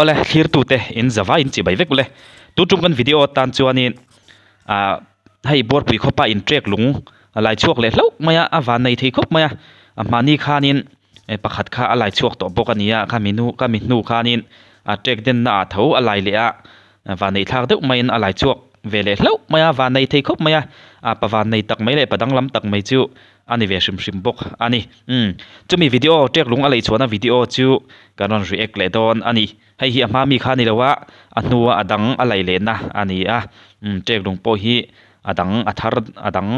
ole thlir tu te in zawa in chi bai vek le tu tum kan video tan chuanin a hei bor pui khopa in trek lung alai chuak le hlo maya awan nei thei khop maya a mani khanin pakhat kha alai chuak to bok ania ka mi nu khanin a trek den na a tho alai le a van nei thak deuh main alai chuak vele hlo maya van nei thei khop maya a pawan nei tak mai le padang lam tak mai chu ani ve shim shim bok ani chumi video trek lung alai chuana video chu kanon react le don ani hei hi ama mi khani lawa anuwa adang alai le na ani a trek lung po hi adang athar adang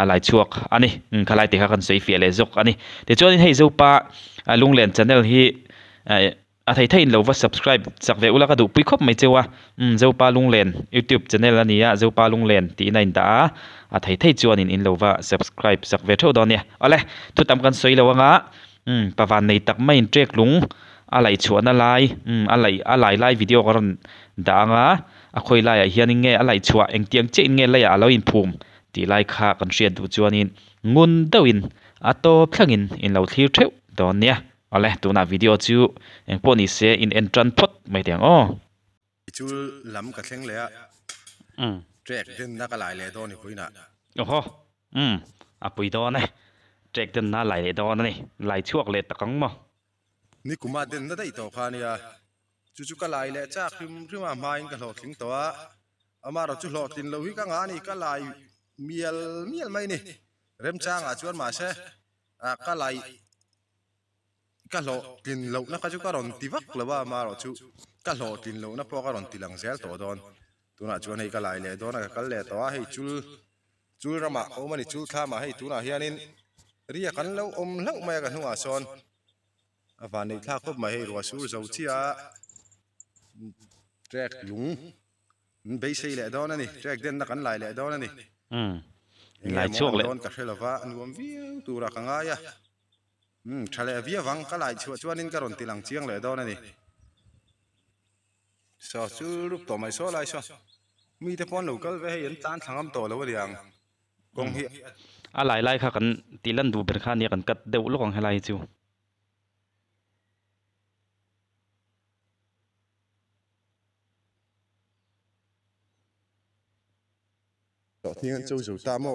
alai chuak ani khalai te kha kan sei fiale zok ani te chuan hei zopa lunglen channel hi a thei thein lo wa subscribe sakve ula ka du pui khop mai chewa zopa lunglen youtube channel ania zopa lunglen ti nain da a thei thei chuan in lo wa subscribe sakve tho don ne ale thu tam kan soi lawanga pawan nei tak mai trek lung alai chuan alai lai video karon danga a khoi lai a hian nge alai chua eng tiang che nge lai a lo in phum ti lai kha kan riat du chuanin ngun deuin a to thlangin in lo thlir theu don nia ale tuna video chu eng poni se in entran phot mai tiang o chu lam ka thleng le a trek den na ka lai le do ni puina oho a pui do ne trek den na lai le do ni lai chuak le takang mo ni kuma den na dai to khania chu ka lai le cha khrim khrim ma in ka lo thling to a ama ro chu lo tin lo hi ka nga ni ka lai miel mai ni rem chang a chuan ma se a ka lai ka lo tin lo na ka chu ka ron ti vak lawa ma ro chu ka lo tin lo na po ka ron ti lang zel to don tuna chuan hei ka lai le don ka kal le to a hei chul rama o mani chul kha ma hei tuna hianin ria kan lo om hlau mai ka hnunga son awan nei thla khop mai hei ro sur zo chia trek lung bei sei le don ani trek den na kan lai le don ani lai chuak le don ka hrelowa anuam viu tura ka nga ya thale via wang ka lai chuanin ka ron tilang chiang le don ani so chu rup to mai so lai so mi te pon local ve hen tan thangam to lo riang kong hi a lai kha kan tilan du ber kha ni kan kat deuh lokong helai chu to thiang châu zo ta mo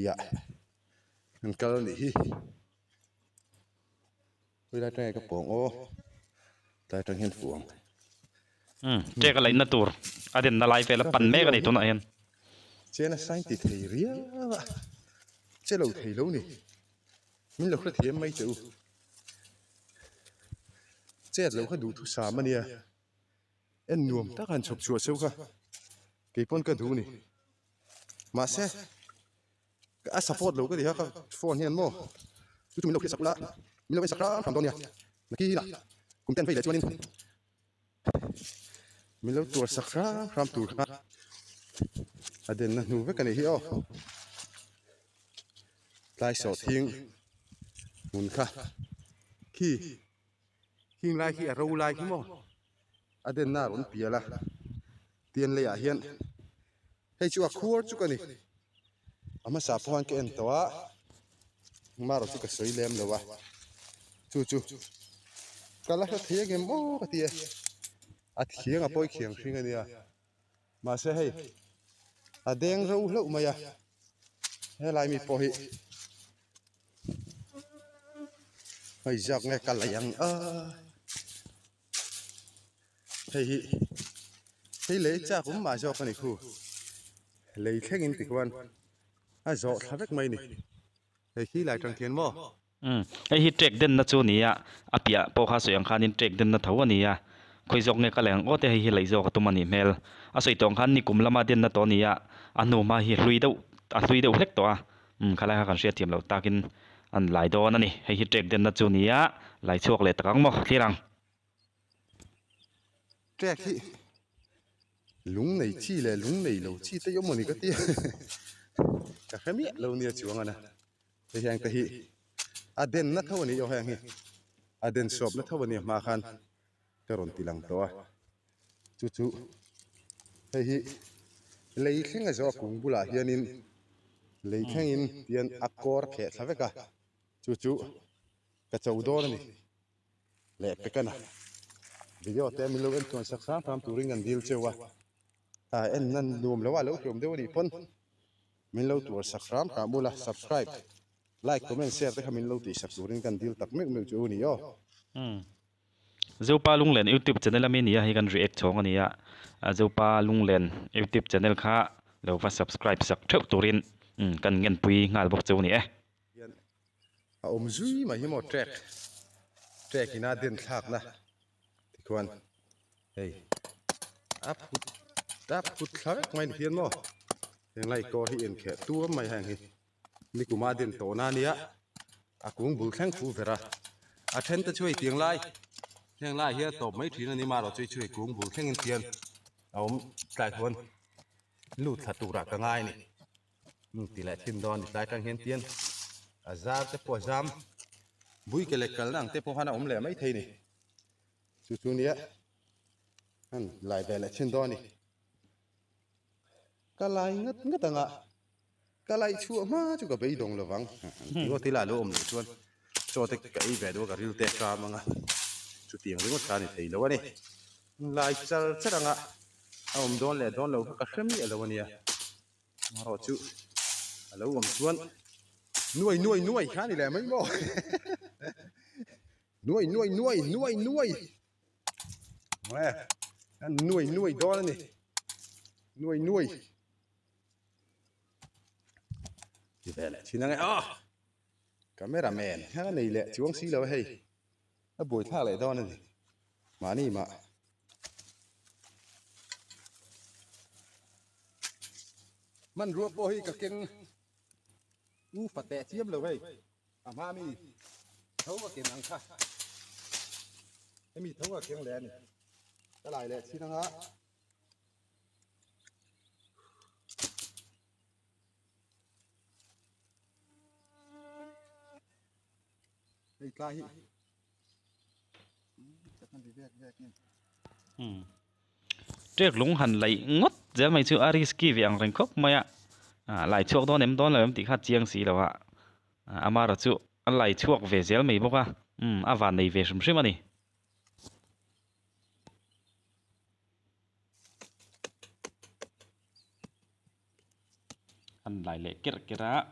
ya an kal ni hi oi la trai ka pong o tai tang hen fuang trek lai na tur aden na lai vela pan me ka nei to na hen chena sai ti thei ria che lo thei lo ni min lo khra thiam mai chu che lo kha du thu sa ma nia en nuam ta kan chop chua seu kha ke pon ka du ni ma se ka support lo ka di ha ka phone hian mo tu min lo khia sakla min lo sakra tham don ya naki na kum ten fei le chuanin min lo tur sakra ram tur kha aden na nu ve ka ni hi o lai so thing mun kha khi lai khi ro lai khi mo aden na ron piala tian le ya hian hei chu a khur chu ka ni ama sa phuan ke en to a ma ro chu ka soi lem lo wa chu kala kha thia ge mo ka ti a thiang a poi khiang thing ania ma se hei a deng ro hlo maya he lai mi po hi hei jak nge kala yang a hei le cha kum ma jo ka ni khu le thleng in tikwan a zo thavek mai ni hei khi lai tang thian mo hei hi trek den na chu ni a apia po kha soyang khanin trek den na tho ani a khoi jok nge ka leng o te hei hi lai zo ka tumani mel a soi tong khan ni kum lama den na to ni a anu ma hi hlui deuh hlek to a khala ha kan ria thiam lo takin an lai don ani hei hi trek den na chu ni a lai chuak le takang mo thirang trek hi lung nei chi le lung nei lo chi te yo moni ka ti ka khami lo ni chuang ana te yang te hi aden na thawani yo hang hi aden shop na thawani ma khan karon tilang to a chu hei hi lei thleng a zo kung bula hianin lei thengin tian akor khe thaveka chu ka chaudor ni le pe kana video te mi lo en ton sakram pram turing an dil chewa en nan lum lo wa lo krom de ni pon min lo tur sakram ka mula subscribe like comment share te khamin lo ti sak turing kan dil tak mek mek chu ni yo zopa lunglen YouTube channel ami nia hi kan react chong ania zopa lunglen YouTube channel kha lo va subscribe sak theu turin kan ngen pui ngal bok chu ni zui ma hi mo track ina den thak na tikwan hey ap put khavek mai ni hian mo heng lai ko hi en khe tu mai hang hi mi kuma den to na nia akung bul thang khu vera a then ta chui tiang lai hian to mai thina ni ma ro chui kung bul thang in tian aum tai thon lu tha tu ra ka ngai ni ti la tin don tai tang hen tian azar te po jam bui ke le kal nang te po hana le mai thei ni chu nia an lai ve la chin don ni ka lai ngat anga ka lai chu ma chu ka bei dong lawang yo ti la lo om ni chuan cho te ka i ve do ka ril te ka manga chu tiang ringo ta ni thei lo ani lai chal charanga om don lo ka hremi lo ania ma ro chu alo om chuan nuôi khá này là mấy mò nuôi đó này nuôi thì về lại chỉ năng cameraman khá này lẹ chuông xí đâu hay nó bồi thác lại đó này mà đi mà mình rùa bôi cả kinh u phật tệ chiếm rồi vậy ma mi thấu vào kiếm ăn khác cái mi thấu vào kiếm lẻ này cái lại lẻ xin năng á đây cái trek lung han lai ngot je mai chu ariski viang reng khop maya lại chuộc đó ném đó là em tí khát chiang xí đâu ạ ama rồi chú anh lại chuộc về dễ mấy bốc à van này về sớm sớm anh anh lại lệ kia ra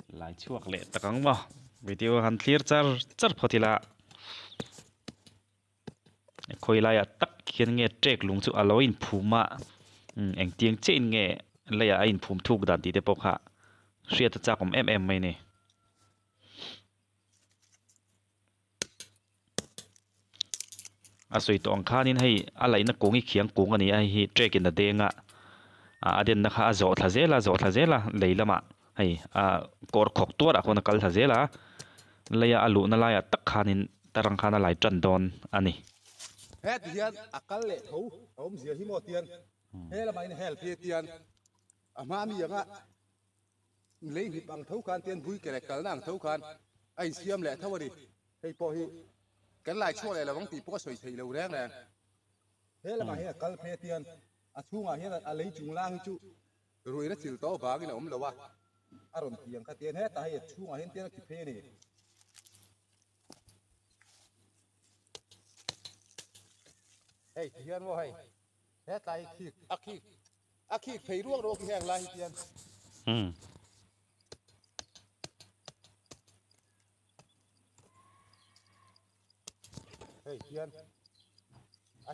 lại chuộc lệ tất cả mà video hắn clear char phật là khôi lại tắc khiến nghe trek lung chú aloin phuma anh tiếng trên nghe lấy anh phum thuk đàn tí để bốc hạ xuyên tất cả cùng em mày nè soi tong khan in hay lấy nó cũng khiang cũng anh ấy hi trek in đê ngạ đến nó khá giọt thà dễ là lấy lắm ạ hay cor khóc tua đã con cal thà dễ là lấy alu nó lại tắc khan in tarang khan lại trần đòn anh ấy hết tiền akal lệ thấu ông gì hi một tiền hết là mày help tiền mà mi yang lấy hít bằng thấu khan tiền vui cái này nàng thấu khan anh xiêm lệ thấu đi hay po hi cái lại chua này là bóng tì po soi thầy lâu đen này thế là mày akal phe tiền chung à hiện là lấy chung lang chú rồi nó chịu to vá cái nào lâu à rồi tiền cái tiền hết tại chung à hiện tiền cái phe này hey tiền vô hay hết tại khi thấy ruộng rồi cái hàng lại tiền hey tiền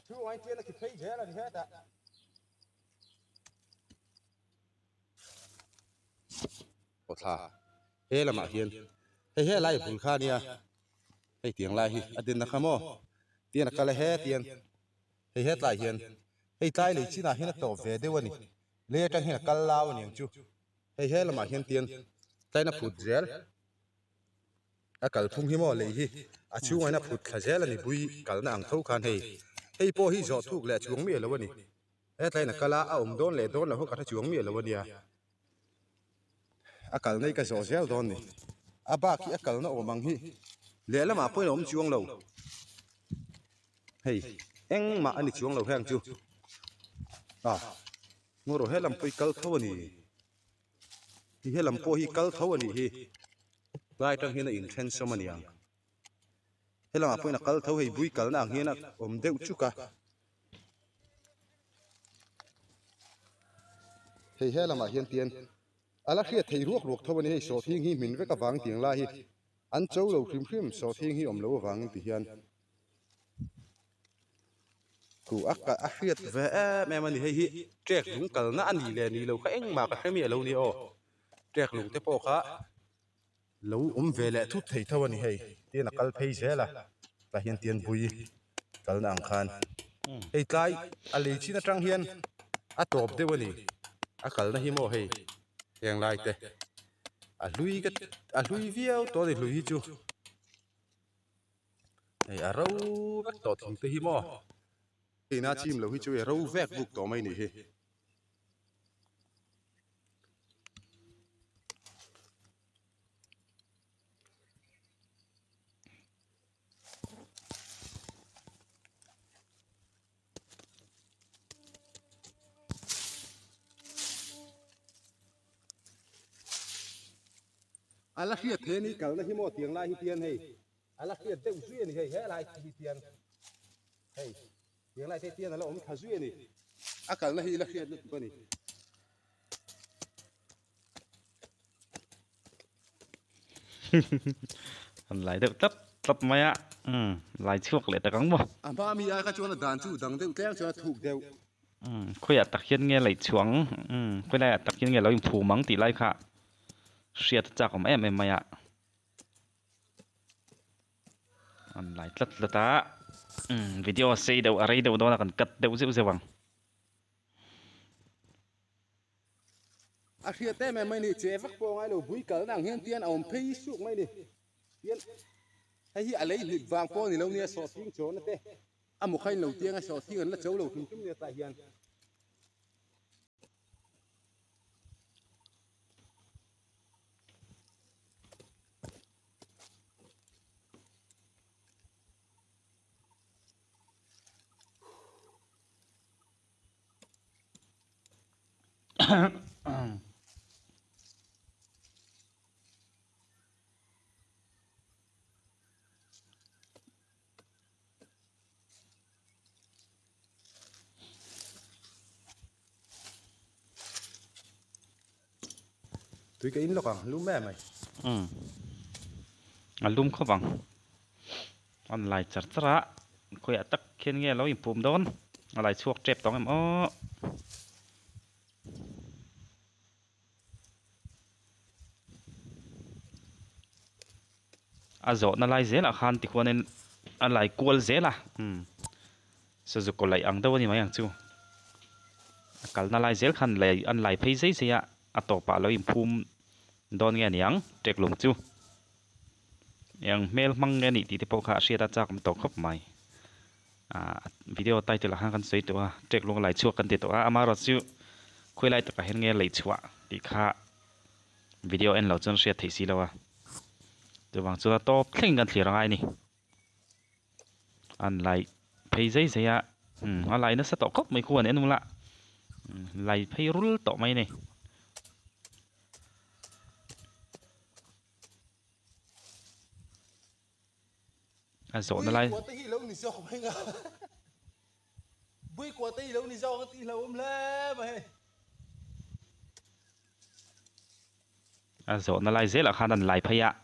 chú anh tiền là cái thấy thế là hết ạ có thà thế là mà tiền hey hết lại bùn kha nia hey tiền lại hi tiền là khamo tiền là cái lại hết tiền hey hết lại tiền hey tai lấy chi na hiện tổ về đây wani lê trang hiện cái lao này chú hey hết là mà hiện tiền tai na phụt gel cái phung hi mo lấy hi chú anh na phụt khá gel là ni bui cái na ang thâu khan hey hey po hi giọt thuốc lẹ chuông miệng là wani hết tai na cái la đón lẹ đón là ho cả chuông miệng là wani cái này cái giọt gel đón này ba khi cái nó ôm bằng hi lẹ là mà po nó chuông lâu hey anh mà anh chuông lâu hang chú ngô rồi hết làm poi cal thâu này thì hết làm poi cal thâu này hi lại trong hiện là intention mà niang helama poina kal tho hei bui kal na hian om deuh chuka hei helama hian tian ala khia thei ruak ruak thawani hei so thing hi min veka wang tiang la hi an chou lo hrim hrim so thing hi om lo wang ti hian ku aka a hriat ve me mani hei hi trek lung kal na ani le ni lo kha eng ma ka hremi lo ni o trek lung te po kha lo ve le thu thei thawani hei tin akal phei zela ta hian tian bui kal na ang khan hei tlai a lei china tang hian a top dewani a kal na hi mo hei heng lai te a hlui viau to ni hlui hi chu hei a ro vek to thing te hi mo hei na chim lo hi chu e ro vek buk to mai ni hi ala khiat the ni kal na hi mo tiang lai hi tian hei ala khiat deuh zui ni hei he lai hi tian hei tiang lai te tian ala om tha zui ni a kal na hi la khiat na tu ni lại được tấp tấp mày ạ lại chuộc lại ta cắn bo ba mi ai ka chona dan chu dang deuh tleng chona thuk deuh khôi tắc hiên nghe lại chuang khôi lại tắc hiên nghe lại phù mắng tỷ lại khá siết chắc của em mày ạ lại lật lật ta video xây đầu ở đây đầu đó là cần cắt đầu dịu dịu bằng a khiat te me mai ni che vak po ngai lo bui kal nang hian tian om phei suk mai ni tian hei hi a lei hlit wang po ni lo ni so thing chon te a mo khain lo tiang a so thing an la chou lo thum tum ni ta hian tui cái in lo kang lu me mai lum khó bằng lại chặt chả khôi tắc hiên nghe lâu im phùm đón lại chuộc trẹp tông em ó dỗ nó lại dễ là khan thì quan nên lại cuốn dễ là sử dụng còn lại ăn đâu thì mấy ăn chú cả nó lại dễ khan lại ăn lại thấy dễ gì ạ tổ bà lo im phum đón nghe nhàng trek lùng chú yang mail mang nghe nị thì bộ khá sẽ đã chắc tổ khóc mày video tay từ là hàng căn sấy tụi trek lùng lại chua căn tiệt tụi ama rồi chú khơi lại tất cả hết nghe lại chua thì khá video en lâu chân sẽ thấy gì đâu từ vàng chúng ta top khen gần thì là ai nè ăn lại thấy giấy gì ạ ăn lại nó sẽ tổ khóc mấy khu này đúng lạ lại thấy rul tổ mấy này dỗ nó lại bui của tây lâu ni do cái tây lâu lê mày dỗ nó lại dễ là khăn ăn lại phải ạ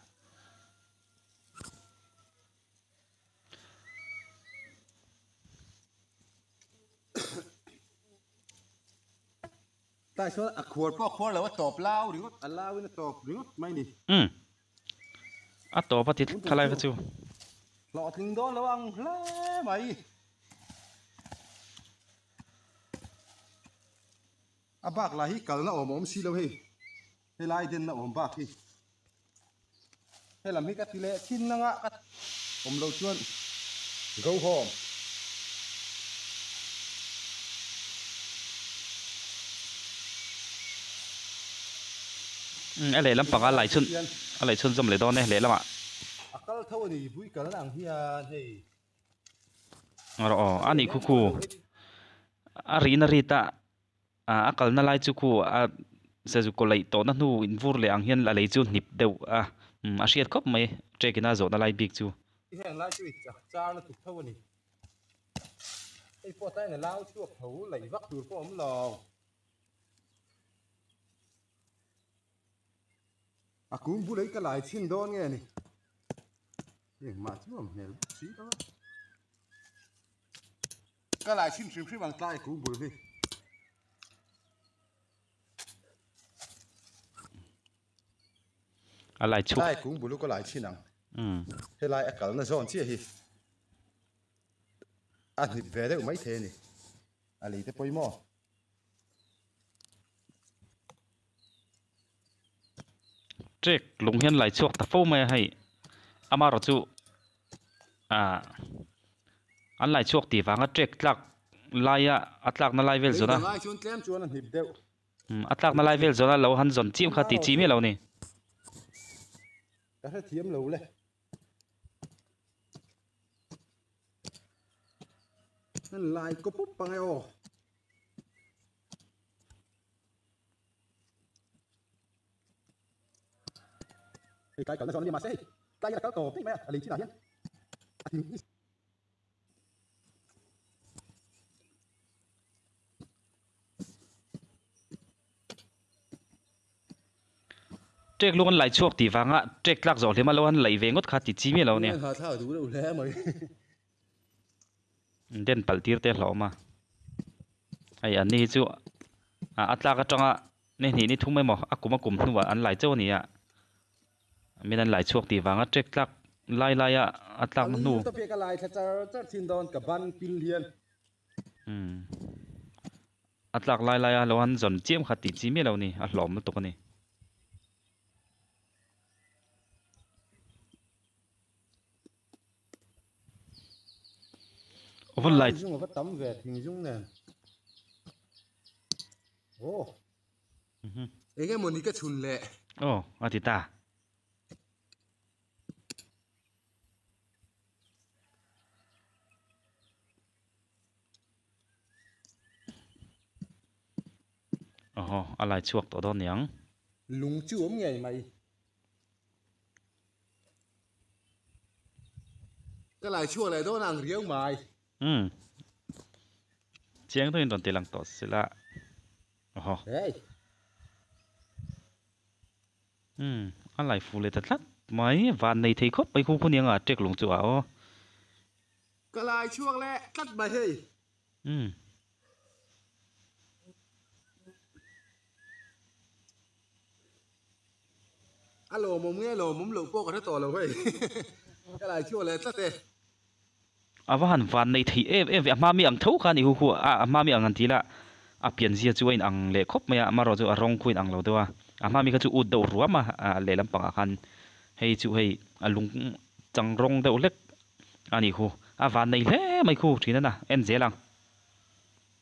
tại sao khuột po khuột là top lao đúng không lao với top đúng không mày đi top phát thịt khai lại cái chú lọ thình đó là ăn lê mày bác là hi cẩn nó ôm xí lâu hi hay lai đến nó ôm bác hi hay làm hi cái lệ chín nó ngã ôm lâu chuan go home anh lấy làm bằng lại xuân dầm lấy đó này lấy làm ạ akal thâu ni bui kal nang hian hei ani khu arina rita akal na lai chu khu se ju ko lai to na nu in vur le ang hian la lei chu nip deuh a siat khop mai trekina zo na lai big chu cái hàng lai chui chặt cha nó tụt thâu này cái po tay này lao chuột thấu lấy vắt từ có ống lò à cũng bù lấy cái lại xin đón nghe này mà chứ mà mẹ xí đó cái lại xin xin bằng tay cũng bù đi lại chụp tay cũng bù lúc có lại xin năng thế lại cả nó giòn chia hi anh thì về đấy mấy thế này anh lấy tới bôi mò trek lung hian lại chuộc ta phô mày hay ama rồi chú anh lại chuộc thì vàng trek lắc lai lắc nó lai vel rồi lai chuan tlem chuan anh hip đeo lắc nó lai vel rồi lâu hắn dọn chim khát thì chim hết lâu nè cái thứ thiếm lâu lên nên lại có bút bằng eo thì cái nó đi mà xe cái là cái tổ thích mẹ lý chi nào nhé trek luôn lại chuộc thì vàng trek lắc rồi thì mà lâu hắn lấy về ngót khát thì chim hết lâu nè thao đủ đâu lẽ mày den pal tir te hlo ma ai an ni chu atla ka tanga ne ni thum mai mo akuma kum nuwa an lai chaw ni a min an lai chuak ti wanga trek tlak lai lai a atlak ma nu to pe ka lai thachar thin don ka ban pil hian atlak lai lai a lo han zon chem khati chi me lo ni a hlom to ka ni vân lại dung có tấm về hình dung nè ô ấy cái một cái chun lệ ô thì ta lại chuộc tổ đó nhang lúng chú ốm ngày mày cái lại chua này đó nàng riêng mày chiang thôi đòn tiền lăng tọt xí la đấy anh lại phụ lệ thật lắm mấy vạn này thấy khóc mấy khu niang trek lùng chùa ô cái lại chua lẹ cắt mày hey alo mồm nghe lồ mồm lụ po cái tổ lồ hey cái lại chua lẹ cắt thế van van này thì em mà mi ang thấu khan ni hu mà mi ang an tila pian zia chuin ang le khop maya mà rồi chu rong kuin ang lo dewa mà mi ka chu ud do ruama le lampang khan hei chu hei lung chang rong deuh lek ani hu van này le mai khu thina na en zelang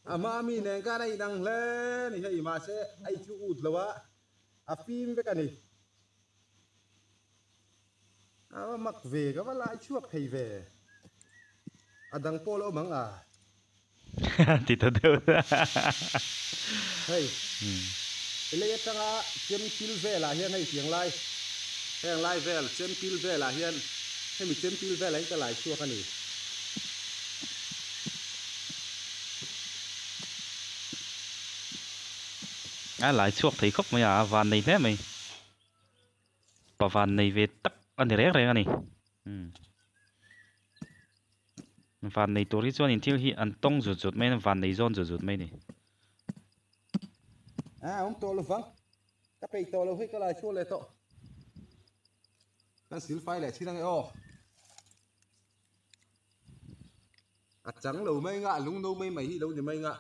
mà mi nè cái này đang le ni hei mà se ai chu ud lawa phim với cái này mặc về cái lại chuộc thầy về adang polo mang thì tôi đâu hey lấy tanga chém pil về là hiền hay tiếng lai về chém pil về là hiền hay mình chém pil về lấy cái lại chua cái này lại chuộc thấy khóc mày van này thế mày bà van này về tắc anh rẻ rẻ anh này van này tôi cho nên thiếu hi anh tông rụt rụt mấy van này giòn rụt rụt mấy này ông to luôn vắng cái bể to luôn hết cái lại chua lại to cái xíu phai lại chỉ đang ô trắng lâu mấy ngạ lúng đâu mấy mày đâu thì mấy ngạ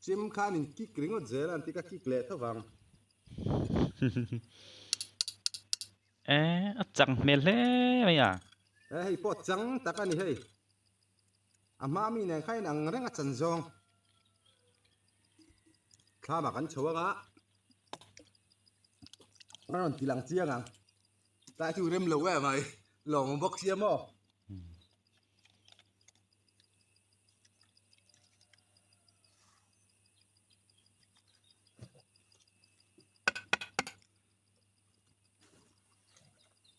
chim khan in kik ring ở dưới là tika kik lệ thơ vàng chẳng mệt lẽ mày hey pot trắng ta cái này hey mà mi này khai nàng reng chân zong kha mà cắn chua gà nó còn tí lăng chiang tại chú rem lâu vậy mày lòng bốc xiêm mò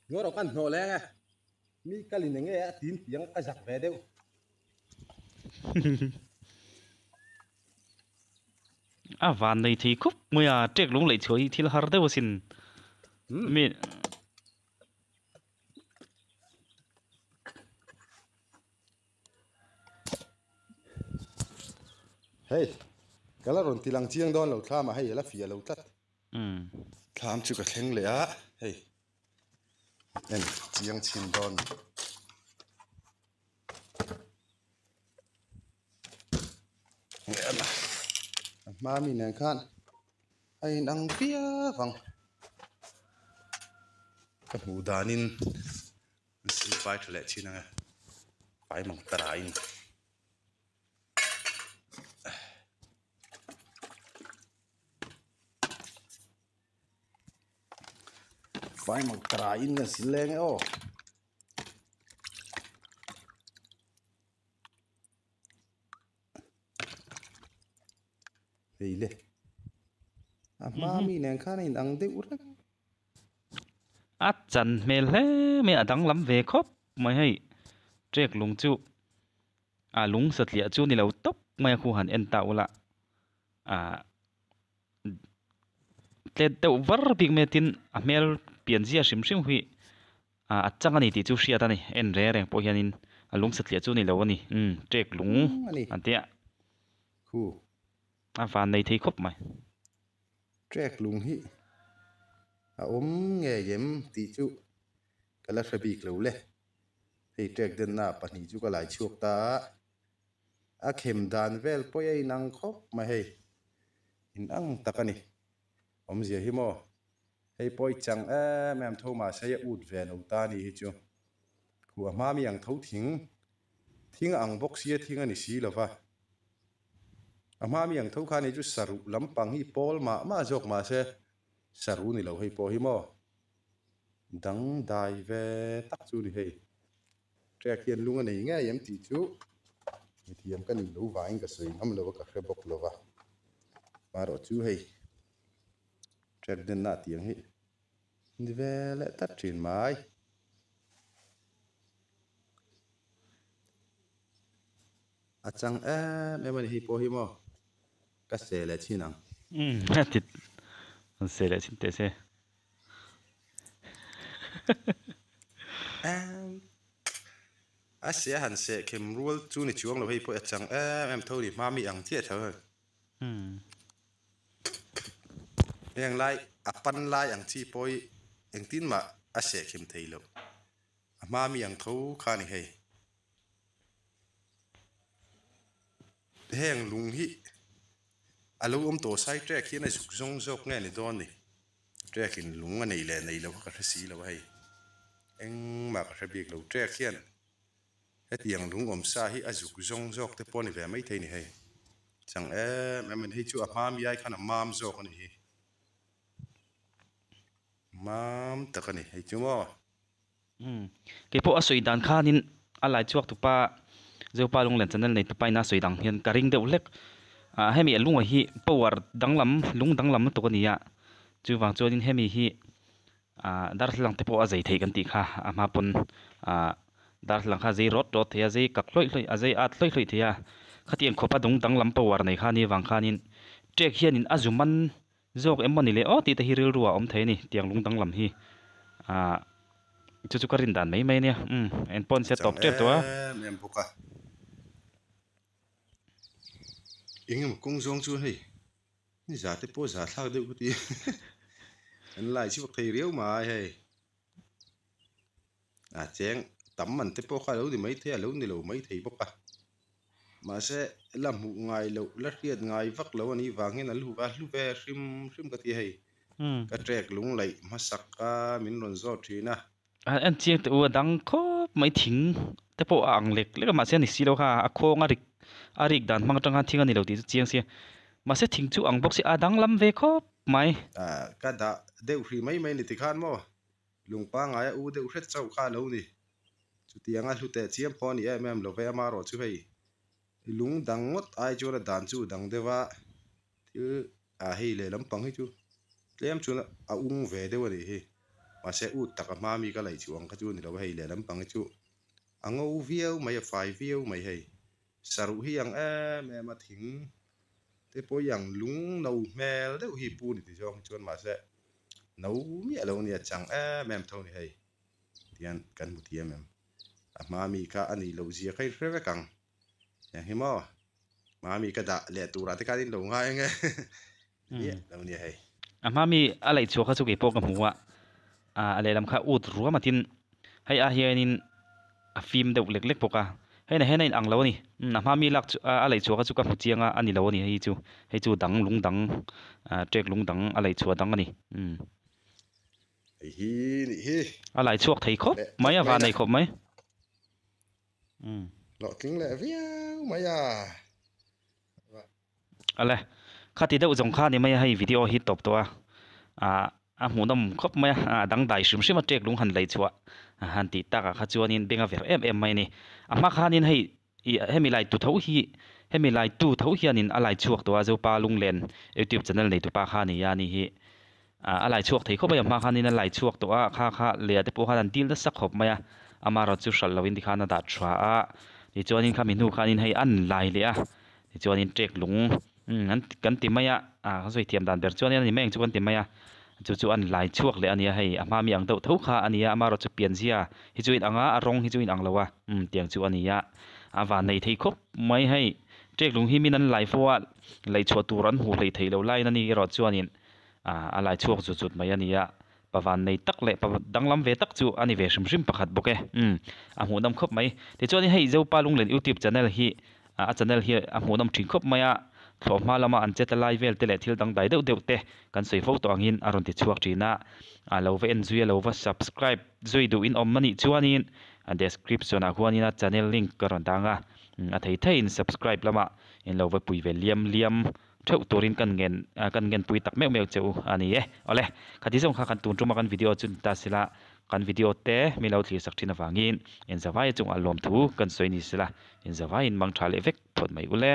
ngó đâu căn nổ lên à mi cái linh nghe tín tiếng cái giặc về đâu à van này thì khúc mới à trek lúng lại chơi thì là hard đâu xin mi hey cái là rồi tilang chiang đón lâu tham mà hay là phía lâu tắt um tham chú cái thèn lệ á hey em chiang chín đón mà mình nè khan ai đang phía vòng cái mù đàn in xin phải trở lại chi nè phải mong ta in phải mong ta in cái xin lên ô thì lệ mà mình nè khan ai đang đeo ra à chân mẹ lẽ mẹ đang làm về khóc mày hay trek lúng chú à lúng sệt liệt chú này lâu tóc mày khu hẳn en tạo là à tết tàu vар big mẹ tin à mẹ biển gì sim sim hui à chắc anh thì chú xia ta này en rẻ rẻ po hianin à lúng sệt liệt chú này lâu anh trek lúng anh tiệt khu à van này thấy khóc mày trek lung hi nghe yếm tí chú cái là phải bị lâu lệ thì trek đến na bắt chú cái lại chuộc ta à kem đàn vel poi ai năng khóc mà hay in ăn ta cái này gì hi mò hay poi chẳng em thâu mà sẽ út về nấu ta đi chú của mà mi ăn thâu thính thính ăn bốc xia thính anh xí là va mà mi ăn thâu khá này chú saru lắm bằng hi pol mà dọc mà sẽ saru này lâu hay po hi mò đắng đài về tắc chú đi hay trẻ khiên luôn anh nghe em tí chú thì em cái này lâu vài anh cái sợi ngâm lâu cái khe bọc lâu va mà rồi chú hay trẻ đến nát tiếng hay đi về lại tắt trên máy à chẳng em mình hi po hi mò cái xe lại chi năng thịt sẽ lại xin thế sẽ à xe hẳn xe kem ruột chú này chuông lâu hay po chẳng em thôi đi mà mi ăn thiệt thôi yang lai apan lai ang chi poi ang tin ma a se khim thei lo ma mi ang tho kha ni hei heng lung hi alo to sai trek hi na zuk zong zok nge ni don ni trek in lung nei le nei lo ka si lo hei eng ma ka bik lo trek hian hetiang lung sa hi azuk zong zok te pon ni ve mai thei ni hei chang men hi chu a ma mi ai khana mam zok ni hi mam takani hay chumo cái bộ soi đàn khan in alai chuak tu pa zeu pa lung len channel nei tu pa na soi dang hian karing deuh lek à hemi lung hi power danglam lung danglam to kania chu wang chuan in hemi hi à dar lang te po a zei thei kan ti kha ama pun à dar lang kha zei rot rot thea zei kak loi loi a zei at loi loi thea khatiang khopa dung danglam power nei kha ni wang khan in trek hian in azuman zok emani le o ti ta hi ril ruwa om thei ni tiang lung danglam hi à chu karin dan mai mai ne en pon se top tep to em buka ingem kung zong chu hei ni za te po za thak deu ti en lai chi bak thei riau mai hei à cheng tam man te po kha lo di mai the lo ni lo mai thei boka mà sẽ làm một ngày lâu lát riết ngày vắt lâu anh vàng hiện là lu ve sim sim cái gì hay cái trek lúng lại mà sắc cả mình luôn gió thì na anh chiang tu dang ko mai thing te po ang lek lek ma se ni silo kha a khong arik dan mang tanga thinga ni lo ti chiang se ma se thing chu ang bok se adang lam ve kho mai à cái đã đều free mấy ni thì khan mo lung pa ngai u đều hết sau kha lâu ni chú tiếng anh lu te chiam pon ni em lo ve ma ro chú hay lung dang ngot ai chu la dan chu dang dewa thứ à hi le lam pang hi chu lem chu a ung ve de wa hi mà sẽ út tắc mà mi cái lại chuông cái chú này đâu hay lẽ lắm bằng chú anh ngô view mày phải view mày hay saru hi yang em mà thính thế bố yang lúng nấu mè đấy hi pu này thì cho chuan mà sẽ nấu mía lâu nè chẳng em thôi này hay tiền cần một tiền em mà mi cái anh ấy lâu gì cái rất căng ya hi mà mi cái đã lẹ tu ra thì cái đi lâu ngay nghe lâu nè hay mà mi alai chu kha chu ke pok am huwa alai lam kha ut ruwa matin hay hianin phim deuh lek lek poka hay na in ang lo ni mà mi lak alai chu kha chu ka mu chianga ani lo ni hei chu dang lung dang trek lung dang alai chu dang ani hi alai chuak thei khop mai wa nei khop mai lọ kính lẹ viêu mày à ale khati deuh jong kha ni mai hei video hi top to hmunam khop mai dang dai shrim shrim trek lung han lei chua han ti taka kha chuanin benga ver em mai ni ama khanin hei hemi lai tu tho hi hemi lai tu tho hianin alai chuak to zo pa lung len youtube channel nei tu pa kha ni ya ni hi alai chuak thei khop mai ama khanin alai chuak to kha le te po han dil da sak khop mai ama ro chu shal lawin di khana da thwa ni chuanin kha minu khanin hei an lai le ni chuanin trek lung an kan ti mai kha zoi thiam dan ber chuanin ni meng chu kan ti mai chu an lai chuak le ania hei ama mi ang deuh tho kha ania ama ro chu pian zia hi chu in anga arong hi chu in ang lawa tiang chu ania awa nei thei khop mai hei trek lung hi min an lai fowa lei chua turan hu lei thei lo lai na ni ro chuanin a lai chuak chu chut mai ania pawan nei tak le danglam ve tak chu ani ve shrim shrim pakhat boke a hmunam khop mai ti chuan hei zo pa lung len youtube channel hi channel hi a hmunam thing khop mai thlo ma lama an cheta live vel te le thil dang dai deuh deuh te kan soi fo to angin aron ti chuak trina lo ve en zui lo va subscribe zui du in om mani chuanin description a huanina channel link karon danga a thei thein subscribe lama in lo va pui ve liam theu turin kan ngen pui tak meu cheu ani ole khati song kha kan tun tuma kan video chun ta sila kan video te mi lo thli sak thina wangin en zawai chung alom thu kan soi ni sila en zawai in mang thale vek phot mai ule